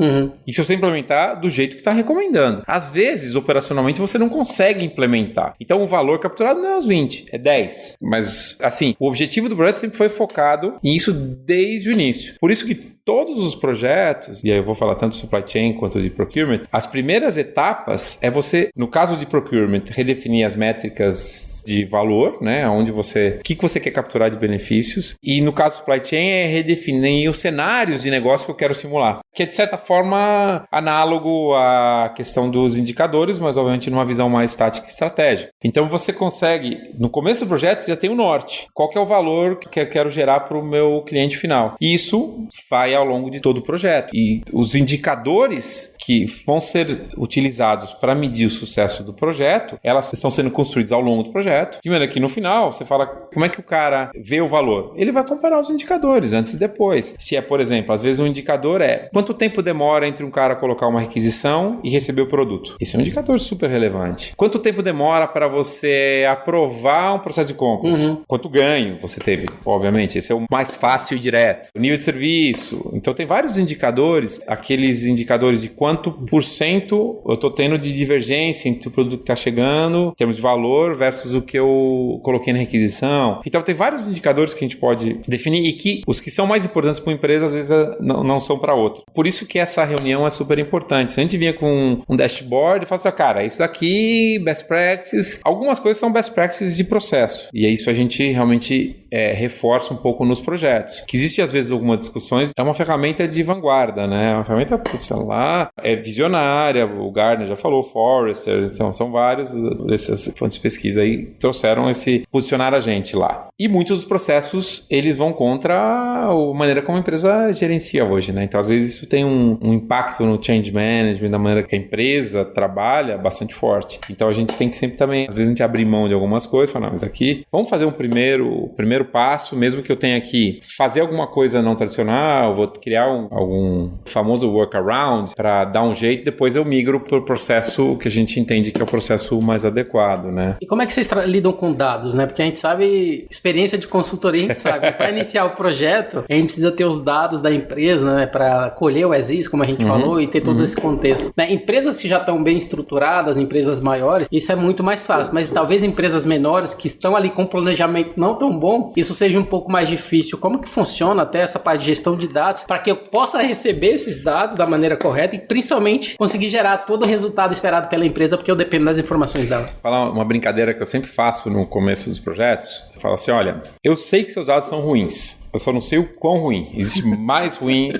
E se você implementar do jeito que está recomendando. Às vezes, operacionalmente, você não consegue implementar. Então, o valor capturado não é os 20, é 10. Mas, assim, o objetivo do projeto sempre foi focado nisso desde o início. Por isso que todos os projetos, e aí eu vou falar tanto de supply chain quanto de procurement, as primeiras etapas é você, no caso de procurement, redefinir as métricas de valor, né? Onde você, o que você quer capturar de benefícios, e no caso do supply chain é redefinir os cenários de negócio que eu quero simular, que é de certa forma análogo à questão dos indicadores, mas obviamente numa visão mais tática e estratégica. Então você consegue, no começo do projeto você já tem o norte, qual que é o valor que eu quero gerar para o meu cliente final. E isso vai ao longo de todo o projeto. E os indicadores que vão ser utilizados para medir o sucesso do projeto, elas estão sendo construídos ao longo do projeto, de maneira que no final você fala como é que o cara vê o valor. Ele vai comparar os indicadores antes e depois. Se é, por exemplo, às vezes um indicador é quanto tempo demora entre um cara colocar uma requisição e receber o produto. Esse é um indicador super relevante. Quanto tempo demora para você aprovar um processo de compras? Quanto ganho você teve? Obviamente, esse é o mais fácil e direto. O nível de serviço. Então, tem vários indicadores, aqueles indicadores de quanto por cento eu estou tendo de divergência entre o produto que está chegando, em termos de valor, versus o que eu coloquei na requisição. Então, tem vários indicadores que a gente pode definir e que os que são mais importantes para uma empresa, às vezes, não são para outra. Por isso que essa reunião é super importante. Se a gente vinha com um dashboard e fala assim, cara, isso aqui, best practices, algumas coisas são best practices de processo. E é isso a gente realmente reforça um pouco nos projetos. Que existe, às vezes, algumas discussões, é uma ferramenta de vanguarda, né? É uma ferramenta, lá, é visionária, o Gartner já falou, Forrester, são vários dessas fontes de pesquisa aí trouxeram posicionar a gente lá. E muitos dos processos, eles vão contra a maneira como a empresa gerencia hoje, né? Então, às vezes, isso tem um impacto no change management, da maneira que a empresa trabalha, bastante forte. Então, a gente tem que sempre também, às vezes, a gente abrir mão de algumas coisas, falar, não, isso aqui, vamos fazer um primeiro passo, mesmo que eu tenha que fazer alguma coisa não tradicional, vou criar algum famoso workaround para dar um jeito, depois eu migro para o processo que a gente entende que é o processo mais adequado, né? E como é que vocês lidam com dados, né? Porque a gente sabe, experiência de consultoria, a gente sabe, para iniciar o projeto, a gente precisa ter os dados da empresa, né? Para colher o as-is, como a gente falou, e ter todo esse contexto. Né? Empresas que já estão bem estruturadas, empresas maiores, isso é muito mais fácil, mas talvez empresas menores que estão ali com um planejamento não tão bom, isso seja um pouco mais difícil. Como que funciona até essa parte de gestão de dados para que eu possa receber esses dados da maneira correta e principalmente conseguir gerar todo o resultado esperado pela empresa, porque eu dependo das informações dela. Vou falar uma brincadeira que eu sempre faço no começo dos projetos. Eu falo assim, olha, eu sei que seus dados são ruins, eu só não sei o quão ruim. Existe o mais ruim,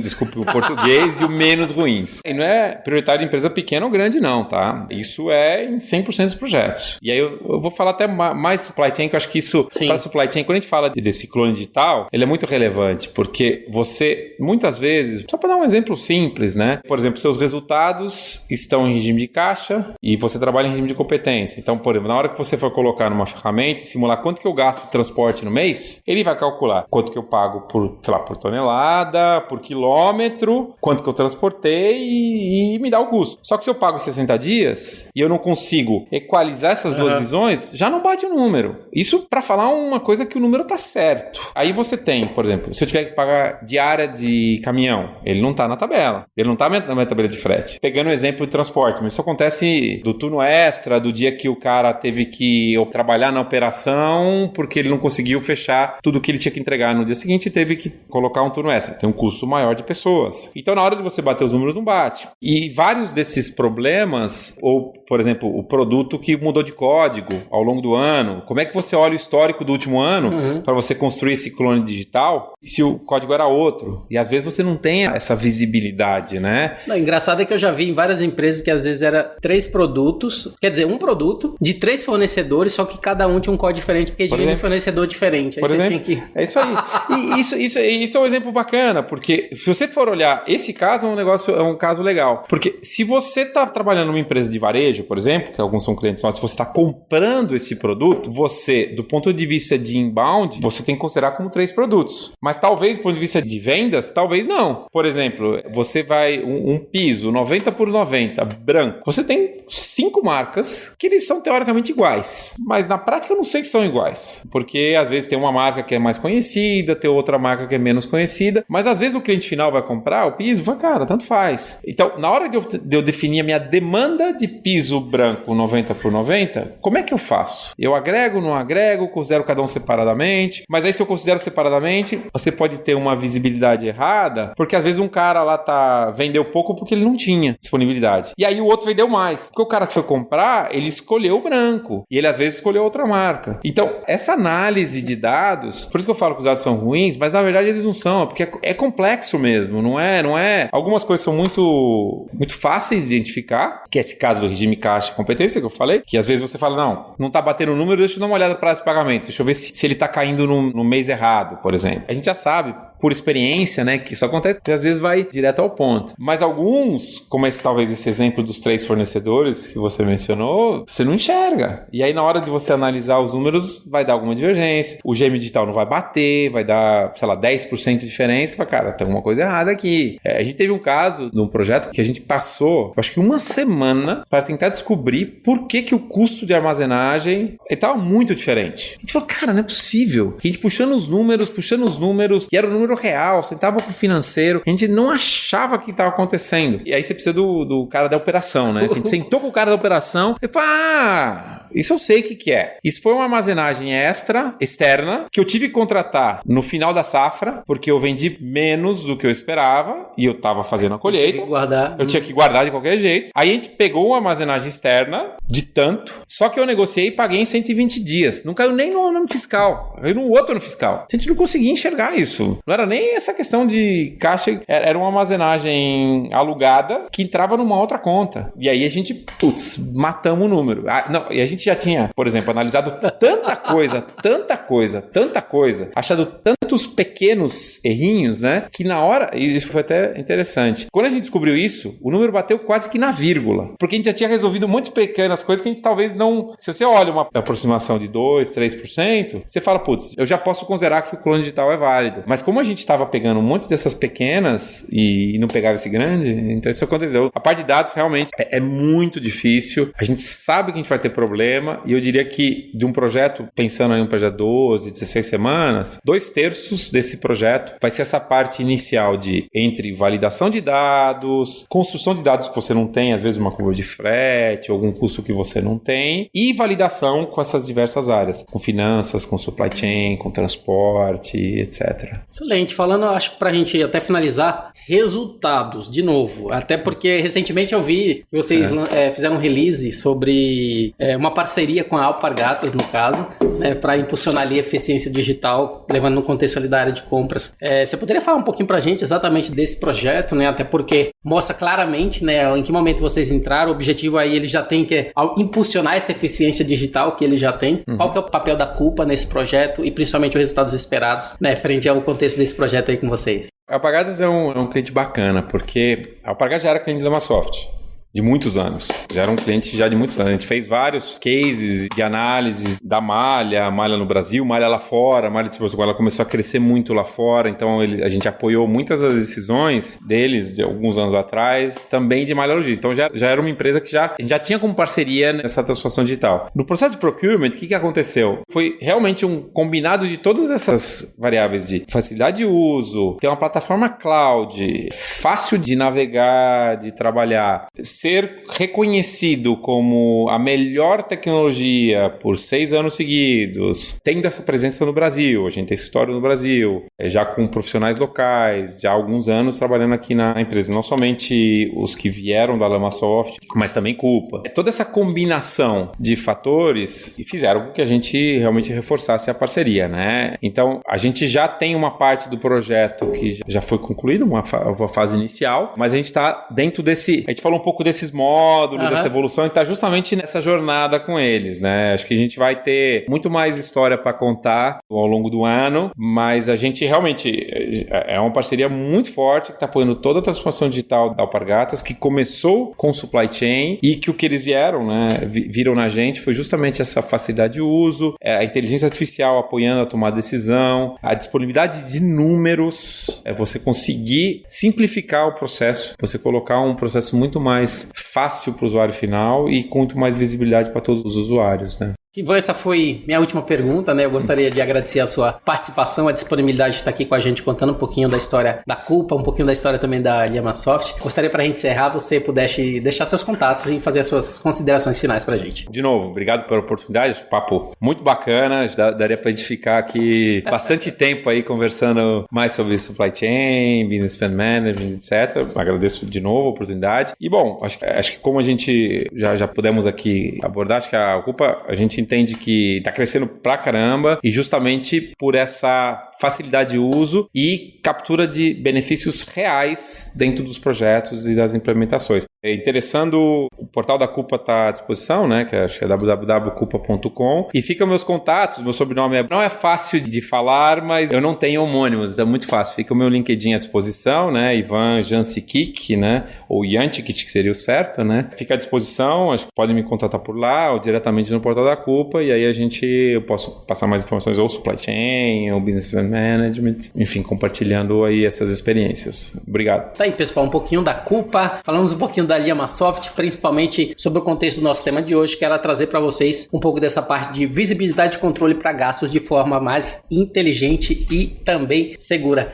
desculpe o português, e o menos ruins. E não é prioritário de empresa pequena ou grande não, tá? Isso é em 100% dos projetos. E aí eu vou falar até mais supply chain, que eu acho que isso, para supply chain, quando a gente fala desse clone digital, ele é muito relevante, porque você, muitas vezes, só para dar um exemplo simples, né? Por exemplo, seus resultados estão em regime de caixa e você trabalha em regime de competência. Então, por exemplo, na hora que você for colocar numa ferramenta e simular quanto que eu gasto de transporte no mês, ele vai a calcular quanto que eu pago por, sei lá, por tonelada, por quilômetro, quanto que eu transportei e me dá o custo. Só que se eu pago em 60 dias e eu não consigo equalizar essas duas visões, já não bate o número. Isso para falar uma coisa que o número tá certo. Aí você tem, por exemplo, se eu tiver que pagar diária de caminhão, ele não tá na tabela. Ele não tá na minha tabela de frete. Pegando o exemplo de transporte, mas isso acontece do turno extra, do dia que o cara teve que trabalhar na operação porque ele não conseguiu fechar tudo que ele tinha que entregar no dia seguinte e teve que colocar um turno extra. Tem um custo maior de pessoas. Então, na hora de você bater os números, não bate. E vários desses problemas, ou, por exemplo, o produto que mudou de código ao longo do ano, como é que você olha o histórico do último ano para você construir esse clone digital se o código era outro? E às vezes você não tem essa visibilidade, né? Não, engraçado é que eu já vi em várias empresas que às vezes era 3 produtos, quer dizer, um produto de 3 fornecedores, só que cada um tinha um código diferente, porque tinha um fornecedor diferente. Aí por você exemplo, tinha que... É isso aí. E isso é um exemplo bacana, porque se você for olhar, esse caso é um caso legal. Porque se você está trabalhando numa empresa de varejo, por exemplo, que alguns são clientes nossos, se você está comprando esse produto, você, do ponto de vista de inbound, você tem que considerar como 3 produtos. Mas talvez, do ponto de vista de vendas, talvez não. Por exemplo, você vai um piso 90 por 90, branco. Você tem 5 marcas que eles são teoricamente iguais. Mas na prática eu não sei que são iguais. Porque às vezes tem uma marca que é mais conhecida, tem outra marca que é menos conhecida. Mas às vezes o cliente final vai comprar o piso e fala, cara, tanto faz. Então, na hora de eu definir a minha demanda de piso branco 90 por 90, como é que eu faço? Eu agrego, não agrego, considero cada um separadamente. Mas aí se eu considero separadamente, você pode ter uma visibilidade errada, porque às vezes um cara lá vendeu pouco porque ele não tinha disponibilidade. E aí o outro vendeu mais. Porque o cara que foi comprar, ele escolheu o branco. E ele às vezes escolheu outra marca. Então, essa análise de dados, por isso que eu falo que os dados são ruins, mas na verdade eles não são, porque é complexo mesmo, não é. Algumas coisas são muito fáceis de identificar, que é esse caso do regime caixa e competência que eu falei, que às vezes você fala, não tá batendo o número, deixa eu dar uma olhada para esse pagamento, deixa eu ver se ele tá caindo no mês errado, por exemplo. A gente já sabe, por experiência, né, que isso acontece, que às vezes vai direto ao ponto. Mas alguns, como talvez esse exemplo dos 3 fornecedores que você mencionou, você não enxerga. E aí na hora de você analisar os números, vai dar alguma divergência. O GM digital não vai bater, vai dar, sei lá, 10% de diferença. Fala, cara, tem alguma coisa errada aqui. A gente teve um caso num projeto que a gente passou, acho que uma semana, para tentar descobrir por que o custo de armazenagem estava muito diferente. A gente falou, cara, não é possível. A gente puxando os números, e era o número real, sentava com o financeiro, a gente não achava que estava acontecendo. E aí você precisa do cara da operação, né? A gente sentou com o cara da operação e falou, isso eu sei o que é. Isso foi uma armazenagem externa, que eu tive que contratar no final da safra, porque eu vendi menos do que eu esperava, e eu estava fazendo a colheita. Eu tinha que guardar de qualquer jeito. Aí a gente pegou uma armazenagem externa, de tanto, só que eu negociei e paguei em 120 dias. Não caiu nem no ano fiscal, caiu no outro ano fiscal. A gente não conseguia enxergar isso. Não era nem essa questão de caixa, era uma armazenagem alugada que entrava numa outra conta. E aí a gente, matamos o número. E a gente já tinha, por exemplo, analisado tanta coisa, achado tantos pequenos errinhos, né? Que na hora, e isso foi até interessante, quando a gente descobriu isso, o número bateu quase que na vírgula. Porque a gente já tinha resolvido muitas pequenas coisas que a gente talvez não... Se você olha uma aproximação de 2%, 3%, você fala, eu já posso considerar que o clone digital é válido. Mas como a gente estava pegando um monte dessas pequenas e não pegava esse grande, então isso aconteceu. A parte de dados realmente é muito difícil. A gente sabe que a gente vai ter problema, e eu diria que de um projeto, pensando em um projeto de 12, 16 semanas, 2/3 desse projeto vai ser essa parte inicial entre validação de dados, construção de dados que você não tem, às vezes uma curva de frete, algum custo que você não tem, e validação com essas diversas áreas, com finanças, com supply chain, com transporte, etc. Excelente. Falando, acho que pra gente até finalizar, resultados, de novo. Até porque recentemente eu vi que vocês fizeram um release sobre uma parceria com a Alpargatas, no caso, né, para impulsionar ali a eficiência digital, levando no contexto ali da área de compras. Você poderia falar um pouquinho pra gente exatamente desse projeto, né? Até porque mostra claramente, né, em que momento vocês entraram. O objetivo aí, ele já tem que impulsionar essa eficiência digital que ele já tem. Qual que é o papel da Culpa nesse projeto e principalmente os resultados esperados, né, frente ao contexto desse projeto aí com vocês? A Alpargatas é um cliente bacana, porque a Alpargatas já era cliente da Masoft. de muitos anos. Já era um cliente já de muitos anos. A gente fez vários cases de análise da malha no Brasil, malha lá fora, malha de Portugal, ela começou a crescer muito lá fora, então a gente apoiou muitas das decisões deles de alguns anos atrás, também de malha logística. Então já era uma empresa que a gente já tinha como parceria nessa transformação digital. No processo de procurement, o que aconteceu? Foi realmente um combinado de todas essas variáveis de facilidade de uso, ter uma plataforma cloud, fácil de navegar, de trabalhar, ser reconhecido como a melhor tecnologia por 6 anos seguidos, tendo essa presença no Brasil. A gente tem escritório no Brasil, já com profissionais locais, já há alguns anos trabalhando aqui na empresa. Não somente os que vieram da LamaSoft, mas também Coupa. Toda essa combinação de fatores fizeram com que a gente realmente reforçasse a parceria, né? Então, a gente já tem uma parte do projeto que já foi concluída, uma fase inicial, mas a gente está dentro desse... A gente falou um pouco desses módulos, dessa evolução, e está justamente nessa jornada com eles, né? Acho que a gente vai ter muito mais história para contar ao longo do ano, mas a gente realmente é uma parceria muito forte que está apoiando toda a transformação digital da Alpargatas, que começou com supply chain e que o que eles vieram, né, viram na gente foi justamente essa facilidade de uso, a inteligência artificial apoiando a tomada de decisão, a disponibilidade de números, você conseguir simplificar o processo, você colocar um processo muito mais fácil para o usuário final e com muito mais visibilidade para todos os usuários, né? Ivan, essa foi minha última pergunta, né? Eu gostaria de agradecer a sua participação, a disponibilidade de estar aqui com a gente, contando um pouquinho da história da Coupa, um pouquinho da história também da LamaSoft. Gostaria, para a gente encerrar, você pudesse deixar seus contatos e fazer as suas considerações finais para a gente. De novo, obrigado pela oportunidade, papo muito bacana, daria para a gente ficar aqui bastante tempo aí conversando mais sobre supply chain, business spend management, etc. Agradeço de novo a oportunidade. E bom, acho que como a gente já pudemos aqui abordar, acho que a Coupa, a gente entende que está crescendo pra caramba e justamente por essa facilidade de uso e captura de benefícios reais dentro dos projetos e das implementações. Interessando, o portal da Coupa está à disposição, né? Que acho que é www.coupa.com, e fica meus contatos, meu sobrenome não é fácil de falar, mas eu não tenho homônimos, é muito fácil. Fica o meu LinkedIn à disposição, né? Ivan Jancikic, né? Ou Jancikic, que seria o certo, né? Fica à disposição, acho que podem me contatar por lá ou diretamente no portal da Coupa, e aí eu posso passar mais informações ou supply chain, ou business management, enfim, compartilhando aí essas experiências. Obrigado. Tá aí, pessoal, um pouquinho da Coupa, falamos um pouquinho da LamaSoft, principalmente sobre o contexto do nosso tema de hoje, que era trazer para vocês um pouco dessa parte de visibilidade e controle para gastos de forma mais inteligente e também segura.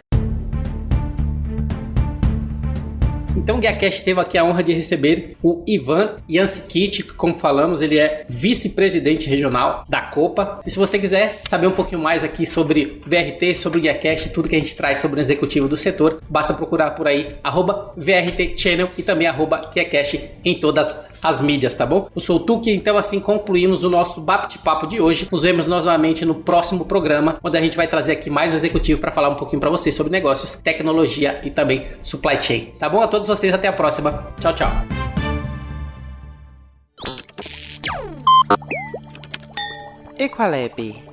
Então o GuiaCast teve aqui a honra de receber o Ivan Jancikic, que, como falamos, ele é vice-presidente regional da Coupa. E se você quiser saber um pouquinho mais aqui sobre VRT, sobre o GuiaCast, tudo que a gente traz sobre o executivo do setor, basta procurar por aí, @VRTChannel e também @GuiaCast em todas as mídias, tá bom? Eu sou o Tuque, então assim concluímos o nosso bate-papo de hoje. Nos vemos novamente no próximo programa, onde a gente vai trazer aqui mais um executivo para falar um pouquinho para vocês sobre negócios, tecnologia e também supply chain. Tá bom? A todos vocês, até a próxima. Tchau, tchau. Equalab.